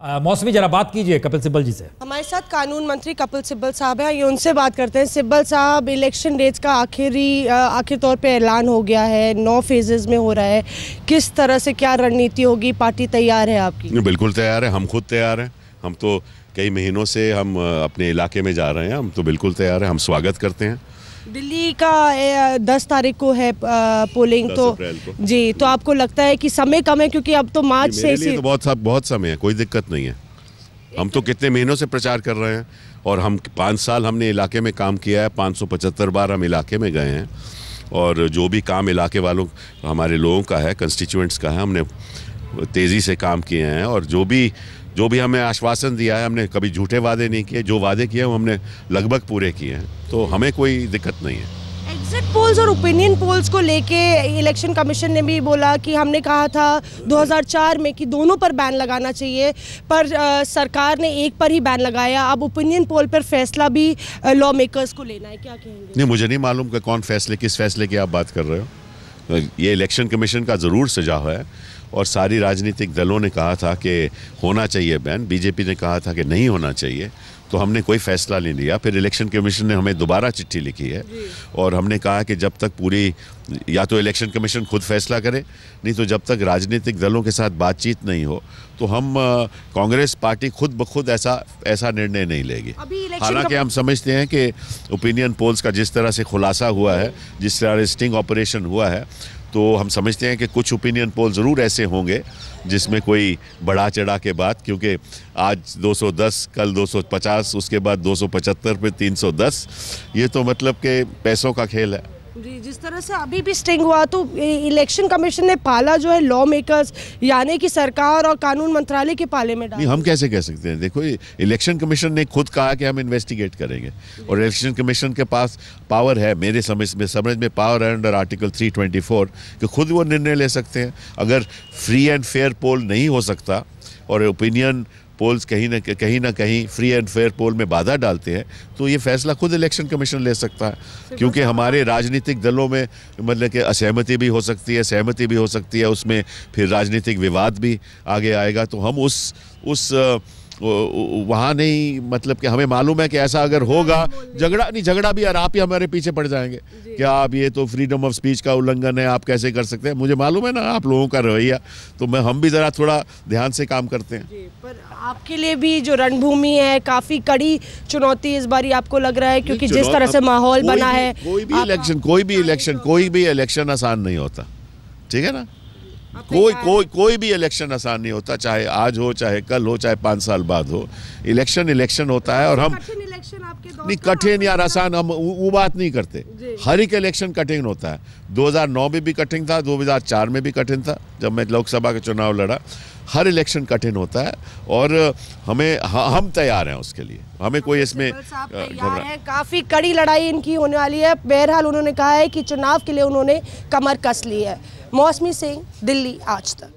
मौसमी जरा बात कीजिए कपिल सिब्बल जी से। हमारे साथ कानून मंत्री कपिल सिब्बल साहब हैं, ये उनसे बात करते हैं। सिब्बल साहब, इलेक्शन डेट्स का आखिर तौर पे ऐलान हो गया है, 9 फेजेस में हो रहा है। किस तरह से क्या रणनीति होगी, पार्टी तैयार है आपकी? बिल्कुल तैयार है, हम खुद तैयार हैं। हम तो कई महीनों से हम अपने इलाके में जा रहे हैं, हम तो बिल्कुल तैयार हैं, हम स्वागत करते हैं। दिल्ली का 10 तारीख को है पोलिंग, तो जी, तो आपको लगता है कि समय कम है क्योंकि अब तो मार्च से तो बहुत समय है, कोई दिक्कत नहीं है। हम तो कितने महीनों से प्रचार कर रहे हैं और हम 5 साल हमने इलाके में काम किया है, 575 बार हम इलाके में गए हैं और जो भी काम इलाके वालों हमारे लोगों का है, कंस्टिट्यूएंट्स का है, हमने तेज़ी से काम किए हैं और जो भी हमें आश्वासन दिया है, हमने कभी झूठे वादे नहीं किए। जो वादे किए वो हमने लगभग पूरे किए हैं, तो हमें कोई दिक्कत नहीं है। एग्जिट पोल्स और ओपिनियन पोल्स को लेके इलेक्शन कमीशन ने भी बोला कि हमने कहा था 2004 में कि दोनों पर बैन लगाना चाहिए, पर सरकार ने एक पर ही बैन लगाया। अब ओपिनियन पोल पर फैसला भी लॉ मेकर्स को लेना है, क्या कहेंगे? नहीं, मुझे नहीं मालूम कि किस फैसले की आप बात कर रहे हो। ये इलेक्शन कमीशन का ज़रूर सुझाव है और सारी राजनीतिक दलों ने कहा था कि होना चाहिए बैन, बीजेपी ने कहा था कि नहीं होना चाहिए, तो हमने कोई फैसला नहीं लिया। फिर इलेक्शन कमीशन ने हमें दोबारा चिट्ठी लिखी है और हमने कहा कि जब तक या तो इलेक्शन कमीशन खुद फैसला करे, नहीं तो जब तक राजनीतिक दलों के साथ बातचीत नहीं हो तो हम कांग्रेस पार्टी खुद ब खुद ऐसा निर्णय नहीं लेगी। हालांकि हम समझते हैं कि ओपिनियन पोल्स का जिस तरह से खुलासा हुआ है, जिस तरह स्टिंग ऑपरेशन हुआ है, तो हम समझते हैं कि कुछ ओपिनियन पोल ज़रूर ऐसे होंगे जिसमें कोई बढ़ा चढ़ा के बात, क्योंकि आज 210, कल 250, उसके बाद 275 पे 310, ये तो मतलब कि पैसों का खेल है। जी, जिस तरह से अभी भी स्टिंग हुआ, तो इलेक्शन कमीशन ने पाला जो है लॉ मेकर्स यानी कि सरकार और कानून मंत्रालय के पाले में डाला। हम कैसे कह सकते हैं? देखो, इलेक्शन कमीशन ने खुद कहा कि हम इन्वेस्टिगेट करेंगे और इलेक्शन कमीशन के पास पावर है, मेरे समझ में पावर है अंडर आर्टिकल 324 कि खुद वो निर्णय ले सकते हैं। अगर फ्री एंड फेयर पोल नहीं हो सकता और ओपिनियन पोल्स कहीं ना कहीं फ्री एंड फेयर पोल में बाधा डालते हैं, तो ये फैसला खुद इलेक्शन कमीशन ले सकता है। क्योंकि हमारे राजनीतिक दलों में मतलब कि असहमति भी हो सकती है, सहमति भी हो सकती है, उसमें फिर राजनीतिक विवाद भी आगे आएगा। तो हम उस वहाँ नहीं, मतलब कि हमें मालूम है कि ऐसा अगर होगा, झगड़ा भी, और आप ही हमारे पीछे पड़ जाएंगे क्या आप ये तो फ्रीडम ऑफ स्पीच का उल्लंघन है, आप कैसे कर सकते हैं? मुझे मालूम है ना आप लोगों का रवैया, तो हम भी ज़रा थोड़ा ध्यान से काम करते हैं। पर आपके लिए भी जो रणभूमि है, काफ़ी कड़ी चुनौती इस बार आपको लग रहा है, क्योंकि जिस तरह से माहौल बना है। कोई भी इलेक्शन आसान नहीं होता, ठीक है ना? कोई भी इलेक्शन आसान नहीं होता, चाहे आज हो, चाहे कल हो, चाहे 5 साल बाद हो। इलेक्शन होता है और हम नहीं, कठिन या आसान हम वो बात नहीं करते। हर एक इलेक्शन कठिन होता है। 2009 में भी कठिन था, 2004 में भी कठिन था जब मैं लोकसभा का चुनाव लड़ा। हर इलेक्शन कठिन होता है और हम तैयार हैं उसके लिए, हमें कोई इसमें काफ़ी कड़ी लड़ाई इनकी होने वाली है। बहरहाल उन्होंने कहा है कि चुनाव के लिए उन्होंने कमर कस ली है। मौसमी सिंह, दिल्ली आज तक।